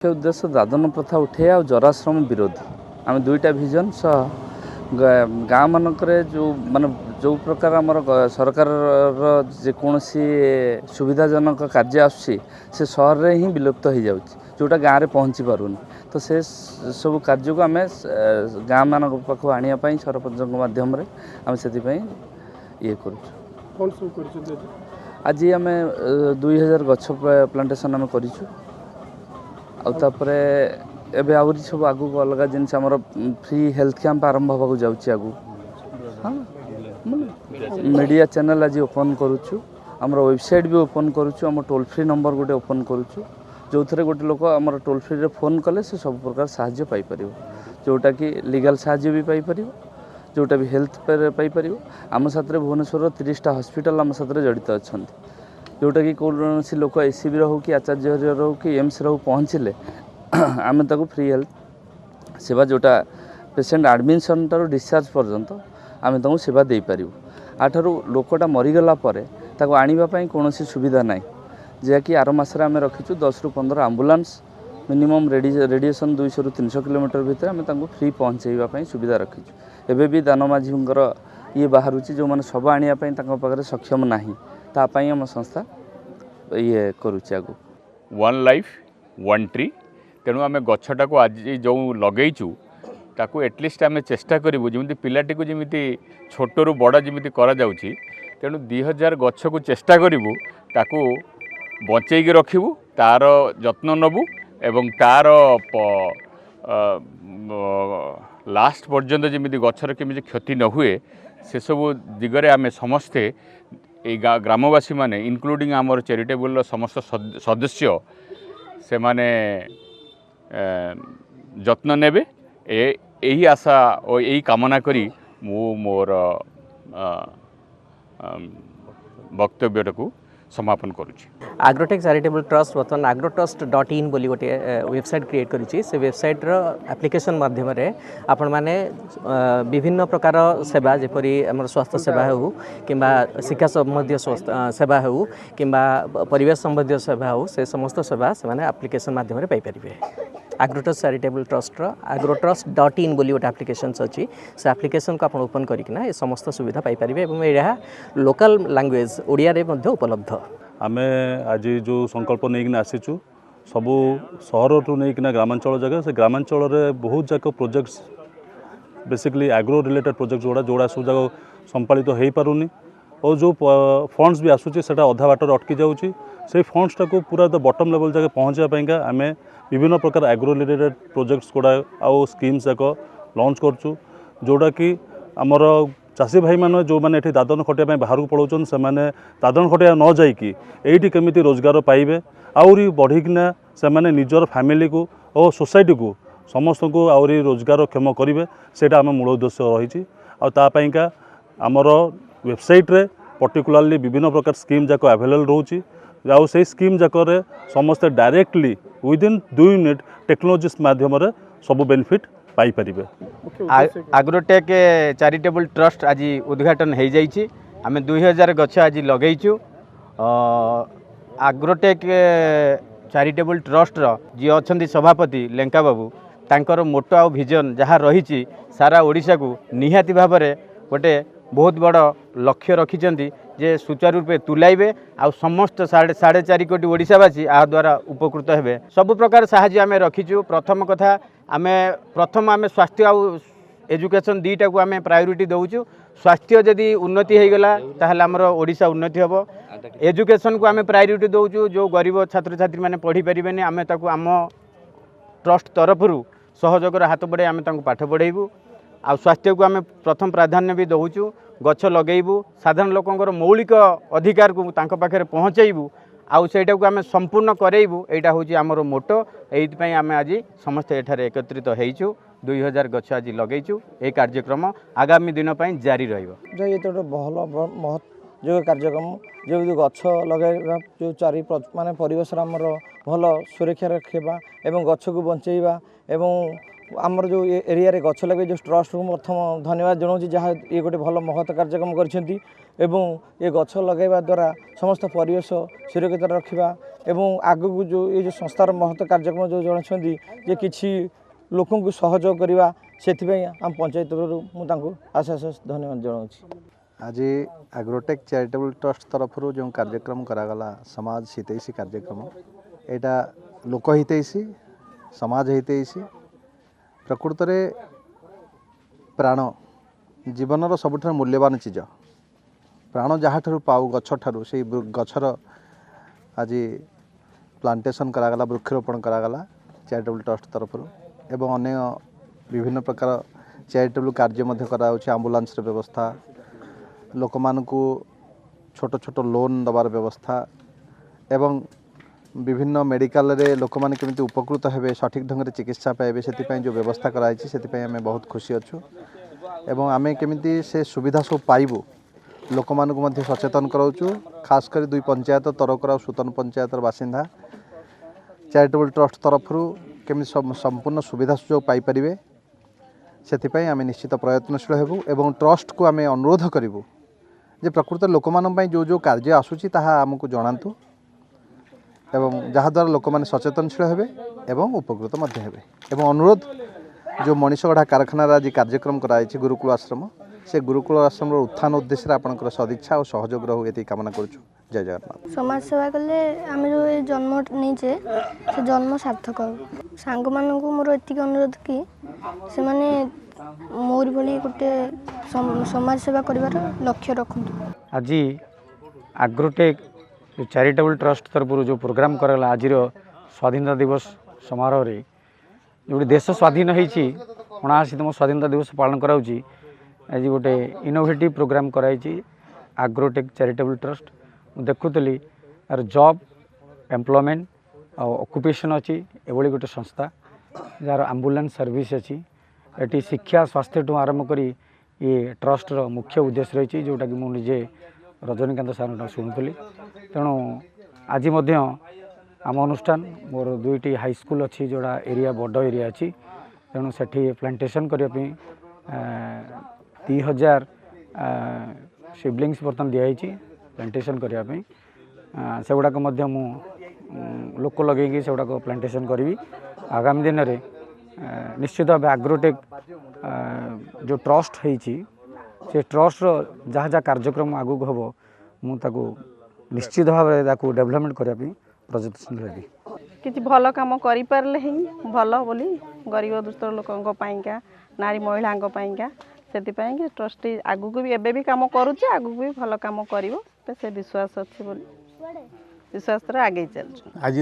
मुख्य उद्देश्य दादन प्रथा उठे आ जराश्रम विरोधी आम दुईटा भिजन सह गाँ मानक जो मान जो प्रकार आमर सरकार जेकोसी सुविधाजनक कार्य आसुच्छी से सहर में ही विलुप्त हो जाऊँगी जोटा गाँव में पहुँची पारूनी तो से सब कार्य को आम गाँ मान पाख आने सरपंच मध्यम आम से ये कर आज आम 2000 गछ प्लांटेसन आम करूँ आउे एवं आहरी सब आगू अलग जिनस आमर फ्री हेल्थ कैंप आरंभ होगा जाऊँगी आगू हाँ मीडिया चैनल आज ओपन करुचु आम वेबसाइट भी ओपन करुचु आम टोल फ्री नंबर गोटे ओपन करुचु जो थे गोटे लोक आम टोल फ्री रे फोन कले से सब प्रकार साहाय्य पाइपर जोटा कि लीगल साहाय्य भी पाइपर जोटा भी हेल्थ पाइपर आम साथ भुवनेश्वर 30टा हॉस्पिटल आम साथ जड़ित अच्छा जोटा कि कौन सी लोक एसीबी रो कि आचार्य रो कि एम्स रो पहुँचले आम ताको फ्री हेल्थ सेवा जोटा पेसेंट एडमिशन टारू डिस्चार्ज पर्यंत आम ताको सेवा दे पारू आठारू लोकटा मरीगला ताको आने कौन सुविधा ना जैकि आर मसरे आम रखीचु 10 ରୁ 15 आम्बुलांस मिनिमम रेडिएसन 200 ରୁ 300 किलोमीटर भितर आम ताको फ्री पहुँचाई सुविधा रखीचु एबे भी दानमाझींकर ये बाहर जो मैंने सब आने सक्षम ना तापाई आम संस्था ये करुचे आगु वन लाइफ वन ट्री तेणु आम गछटा को आज जो लगेचु ताकू एटलिस्ट आम चेष्टा करूँ जमी पिलाटी को जमी छोटू बड़ जमी करा जाउछि तेणु 2000 गछ को चेष्टा करूँ ताकू बचेगी रखू तार जत्न नबू एवं तार लास्ट पर्यंत जमी गछर केमी क्षति न हुए से सब दिगरे आम समस्ते ये ग्रामवासी माने इनक्लूडिंग आमर चैरिटेबल समस्त सदस्य से माने जत्न नेबे यही आशा और यही कामना करी मु मोर वक्तव्य को समापन करुच्ची। एग्रोटेक चैरिटेबल ट्रस्ट बर्तमान agrotrust.in बोली गोटे वेबसाइट क्रिएट करुच्ची से वेबसाइट एप्लिकेशन माध्यम आपण माने विभिन्न प्रकार सेवा जेपरी आम स्वास्थ्य सेवा हो कि शिक्षा संबंधी सेवा हो कि परिवेश संबंधी सेवा हो से समस्त सेवा से एप्लिकेशन माध्यम पाइपर एग्रोट्रस्ट चैरिटेबल ट्रस्ट agrotrust.in बोली गोटे एप्लिकेशन अच्छी से एप्लिकेशन को आप ओपन करना ये समस्त सुविधा पाइपर और यह लोकल लैंग्वेज ओडिया रे मध्य उपलब्ध आम आज जो संकल्प नहीं आसीचु सबू सहर टू नहीं ग्रामांचल जगह से ग्रामांचल बहुत जाक projects basically agro related project जोड़ा सब जगह संपालित तो हो पारुनी और जो फंड्स भी आसूची से अधा बाटर अटकी जाऊँगी से फंड्सटा को पूरा द बटम लेवल जगह पहुँचापाई आम विभिन्न प्रकार एग्रो रिलेटेड प्रोजेक्ट्स गुड़ा आउ स्कीम्स जाक लॉन्च करचु जोड़ा कि आमर चाषी भाई मैंने जो मैंने दादन खटिया बाहर को पलाउन से दादन खटिया न जाइकी ये केमी रोजगार पाइबे आहरी बढ़िकिना से निजर फैमिली को और सोसाइटी को समस्त को आहरी रोजगार क्षम करेंगे सेटा आम मूल उद्देश्य रही आपाइका आमर वेबसाइट रे पर्टिकुलारली विभिन्न प्रकार स्कीम जाक अवेलेबल रोची आउ से स्कीम जाकर समस्ते डायरेक्टली विदिन 2 मिनिट टेक्नोलोजीज माध्यम सब benefit Piper. Agrotech charitable trust आज उद्घाटन हो जाइए आम 2000 गछ आज लगेचु एग्रोटेक चैरिटेबल ट्रस्ट जी अच्छा सभापति लेंका बाबू तांकर मोटो आ विजन जहाँ रही सारा ओडिशा को निहाती भाव में गोटे बहुत बड़ लक्ष्य रखिंट जे सुचारू रूपे तुलाइबे आ समस्त 4.5 कोटी ओडिशावासी आ द्वारा उपकृत हेबे सब प्रकार साहाय्य आम रखीचु। प्रथम कथा आम स्वास्थ्य आ एजुकेशन दीटा को आम प्रायोरिटी दौचु स्वास्थ्य जदि उन्नति हो गला ताहले हमर ओडिशा उन्नति हेबो एजुकेशन को आम प्रायोरिटी दौचु जो गरीब छात्र छात्री मैंने पढ़ी पारिबेनी आम ताकू आम ट्रस्ट तरफरु सहयोगर हाथ बढ़ाई आम ताकू पाठ पढ़ेबू आ स्वास्थ्य को आम प्रथम प्राधान्य भी दौचु गछ लगेबू साधारण लोकंर मौलिक अधिकार को तांको पाखे पहुँचेबू आउ सेटा को आम संपूर्ण करेबू यहाँ हूँ आमर मोटो ये आम आज समस्त एठारे एकत्रित होइछु 2000 गछ आज लगेचु ये कार्यक्रम आगामी दिन जारी रहिबो। ये तो भल महत् जो कार्यक्रम जो गछ लगे जो चारि माने परिवेश आमर भल सुरक्षा रखा एवं गछ को बंचेबा एवं आमर जो एरिया रे गछ लगे जो ट्रस्ट को प्रथम धन्यवाद जनाऊँ जहाँ ये गोटे भल महत् कार्यक्रम कर ये गछ लगेवा द्वारा समस्त परिवेश सुरक्षित रखा ଏବଂ ଆଗକୁ ଯେଉଁ ଏଇ ଯେଉଁ ସଂସ୍ଥାର ମହତ କାର୍ଯ୍ୟକ୍ରମ ଯେଉଁ ଜଣାଇଛନ୍ତି ଯେ କିଛି ଲୋକଙ୍କୁ ସହଯୋଗ କରିବା ସେଥିପାଇଁ ଆମ ପଞ୍ଚାୟତ ତରଫରୁ ମୁଁ ତାଙ୍କୁ ଅଶେଷ ଧନ୍ୟବାଦ ଜଣାଉଛି। आज एग्रोटेक चैरिटेबल ट्रस्ट तरफ जो कार्यक्रम करागला समाज हितैषी कार्यक्रम एटा लोक हितैषी समाज हितैषी प्रकृत में प्राण जीवनर सबुठ मूल्यवान चीज प्राण जहाँ ठारू पाऊ गछ ठारू से गछर आज प्लांटेशन करागला वृक्षरोपण करागला चैरिटेबल ट्रस्ट तरफ एवं अन्य विभिन्न प्रकार चैरिटेबल कार्य कराउछि एम्बुलेंस व्यवस्था लोक मानकु छोट छोट लोन दबार व्यवस्था एवं विभिन्न मेडिकल रे लोक माने केमिति उपकृत हेबे सठिक ढंग रे चिकित्सा पाइबे सेति जो व्यवस्था कराइछि सेति आमे बहुत खुशी अछु एवं आमे केमिति से सुविधा सब पाइबु लोक मानकु मध्ये सचेतन कराउछु खास कर दुई पंचायत तरकरा सुतन पंचायतर बासिंदा चैरिटेबल ट्रस्ट तरफरु केमिति संपूर्ण सुविधा सुयोग पाई परिबे सेति आमे निश्चित प्रयत्नशील हेबु एवं ट्रस्ट को आमे अनुरोध करिबु जे प्रकृत लोक मानन पई जो जो कार्य आसुची ताहा हमकु जणांतु एवं जहाँ द्वारा लोक माने सचेतनशील हेबे एवं उपकृत मध्य हेबे एवं अनुरोध जो मनीषगढ़ा कारखाना आज कार्यक्रम कराई गुरुकुल आश्रम से गुरुकुल आश्रम उत्थान उद्देश्य आपंकर सदिच्छा और सहयोग रहू ये कामना करुछु। जय जगन्नाथ। समाज सेवा कले आम जो जन्म नहींचे से जन्म सार्थक हो सांग मानू मोर एति अनुरोध कि से माने मोर भली गोटे समाज सेवा करिवार लक्ष्य रखुंतु। आज एग्रोटेक चैरिटेबल ट्रस्ट तरफ जो प्रोग्राम कराला आज स्वाधीनता दिवस समारोह रे जो देश स्वाधीन होती 79तम स्वाधीनता दिवस पालन कराऊँगी आज गोटे इनोवेटिव प्रोग्राम कराई एग्रोटेक चैरिटेबल ट्रस्ट देखुली यार जॉब एम्प्लॉयमेंट ऑक्युपेशन अच्छी एभली गोटे संस्था जार एम्बुलेंस सर्विस अच्छी एटी शिक्षा स्वास्थ्य ठूँ आरंभ करी ये ट्रस्टर मुख्य उद्देश्य रही जोटा कि मुझे रजनीकांत सार शुणुली तेणु आज आम अनुष्ठान मोर दुईटी हाई स्कूल अच्छी जोड़ा एरिया बड़ एरिया अच्छी तेणु सेठी प्लांटेशन करने 3000 सिबलिंग्स बर्तमान दिखाई प्लांटेशन करने से गुड़ाक लोक लगे से गुड़ाक प्लांटेशन करी आगामी दिन में निश्चित भाव एग्रोटेक जो ट्रस्ट होती से ट्रस्ट जहाँ जहाँ कार्यक्रम आगू हम मुझे निश्चित भाव डेवलपमेंट करने प्रयत्नशील हेबी किसी भल कम करें ही भल बोली गरीब दुष्ट लोकों पाइंका नारी महिला से ट्रस्ट आगू को भी एबे भी काम करुचे आगू भी भल कम कर से विश्वास अच्छी बोली विश्वास आगे चल आज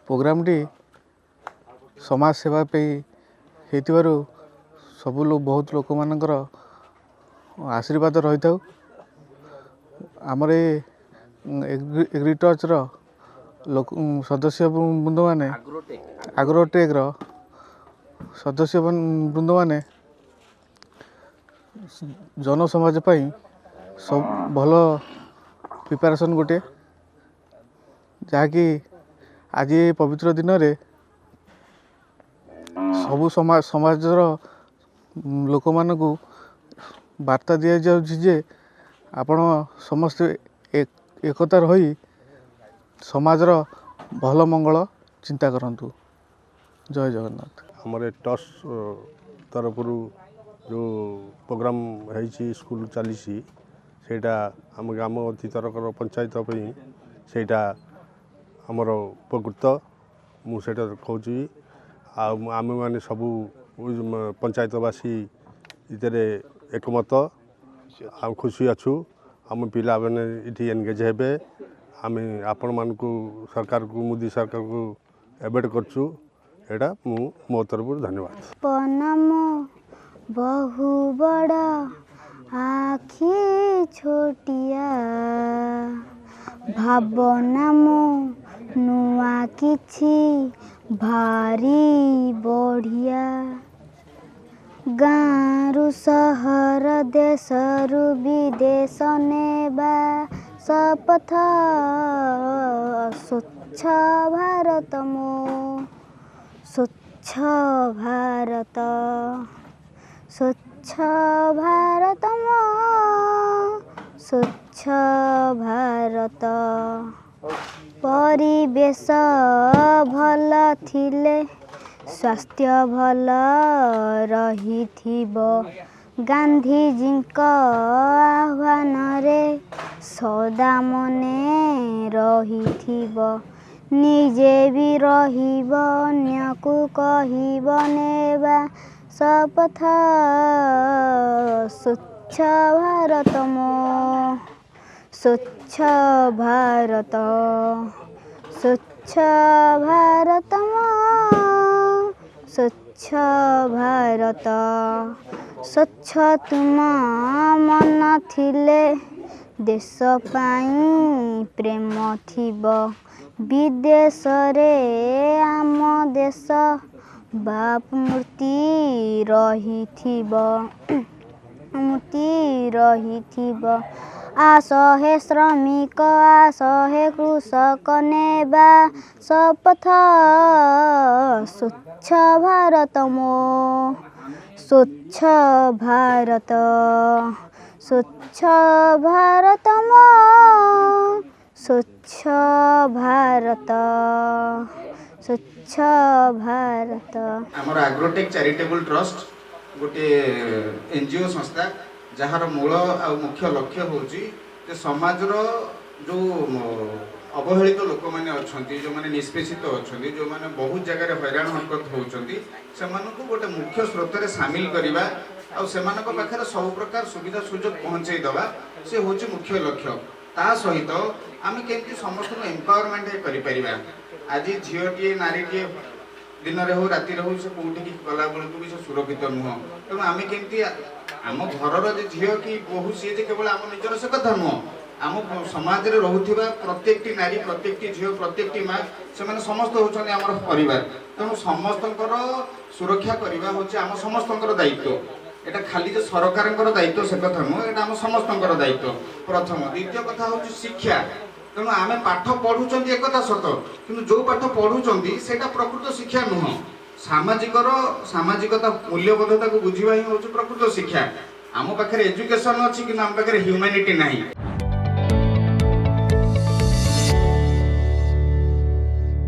प्रोग्राम टी समाज सेवा पे सबू लोग बहुत लोक मानकर आशीर्वाद रही था आमर एग्रीटच लोक सदस्य बृंद मैंने एग्रोटेक सदस्य बृंद मैंने जन समाज सब भल प्रिपरेशन गोटे जहाँकि आज ये पवित्र दिन रे सबू समाजर लोक मानकु वार्ता दि जाए आपण समस्ते एकता रही समाजर भल मंगल चिंता करंतु। जय जगन्नाथ। हमारे ट्रस्ट तरफ जो प्रोग्राम है स्कूल चली सेटा आम ग्राम तरकर पंचायत सेटा आमर उपकृत मुझे कहूँ आम मैंने सबू पंचायतवासी इतने एकमत आम खुशी अच्छू आम पिला मैंने ये एनगेज हे आम आपण मान सरकार को मोदी सरकार को एवेट करछु एटा मो तरफ धन्यवाद। बहु बड़ा आखि छोटिया भावना मो नुआ किछि भारी बढ़िया गाँरु सहर देशरु विदेश नेबा शपथ स्वच्छ भारत मो स्वच्छ भारत स्वच्छ भारत मो स्वच्छ भारत। ପରିବେଶ ଭଲ ଥିଲେ ସ୍ୱାସ୍ଥ୍ୟ ଭଲ ରହିଥିବ। ଗାନ୍ଧିଜୀଙ୍କ ଆହ୍ୱାନରେ ସଦା ମନେ ରହିଥିବ। ନିଜେ ବି ରହିବ ଅନ୍ୟକୁ କହିବ ନେବା ଶପଥ। ସ୍ୱଚ୍ଛ ଭାରତ ମୋ ସ୍ୱଚ୍ଛ ଭାରତ ସ୍ୱଚ୍ଛ ଭାରତ ମୋ ସ୍ୱଚ୍ଛ ଭାରତ। ସ୍ୱଚ୍ଛ ତୁମ ମନ ଥିଲେ ଦେଶ ପାଇଁ ପ୍ରେମ ଥିବ। ବିଦେଶରେ ଆମ ଦେଶ ବାପ ମୂର୍ତ୍ତି ରହିଥିବ। ଆସହେ ଶ୍ରମିକ ଆସହେ କୃଷକ ନେବା ଶପଥ। ସ୍ୱଚ୍ଛ ଭାରତ ମୋ ସ୍ୱଚ୍ଛ ଭାରତ ସ୍ୱଚ୍ଛ ଭାରତ ମୋ ସ୍ୱଚ୍ଛ ଭାରତ ସ୍ୱଚ୍ଛ ଭାରତ। ଆମର ଆଗ୍ରୋଟେକ୍ ଚାରିଟେବୁଲ୍ ଟ୍ରଷ୍ଟ गोटे एनजीओ संस्था जार मूल आ मुख्य लक्ष्य हूँ जे समाजर जो अवहेलित लोक मैंने अच्छा जो मैंने निष्पेषित अच्छा जो मैंने बहुत जगह हैरान हरकत होती से गोटे मुख्य स्रोत में सामिल करवा आखिर सब प्रकार सुविधा सुजोग पहुँचे दवा से हूँ मुख्य लक्ष्य। ता सहित आम केमती समस्त एम्पावरमेंट कर आज झीटे नारीटे दिन हो राति हो से कौटी गला बेलू भी से सुरक्षित नुह। तेणु आम केमती आम घर झी कि बहु सी केवल आम निजर से कथा नुह आम समाज में रोकवा प्रत्येक नारी प्रत्येक झी प्रत्येक माँ से समस्त होती आम परिवार। तेणु समस्त सुरक्षा करवा हूँ आम समस्त दायित्व। एटा खाली जो सरकार दायित्व से कथा नुह एटा आम समस्त दायित्व प्रथम। द्वितीय कथा हूँ शिक्षा। तेणु आम पाठ पढ़ुं एक सत कि जो पाठ पढ़ुं से प्रकृत शिक्षा नुह। सामाजिकता मूल्यबोधता को बुझा ही हूँ प्रकृत शिक्षा। आम पाखे एजुकेशन अच्छी कि आम पाखे ह्यूमानिटी नहीं।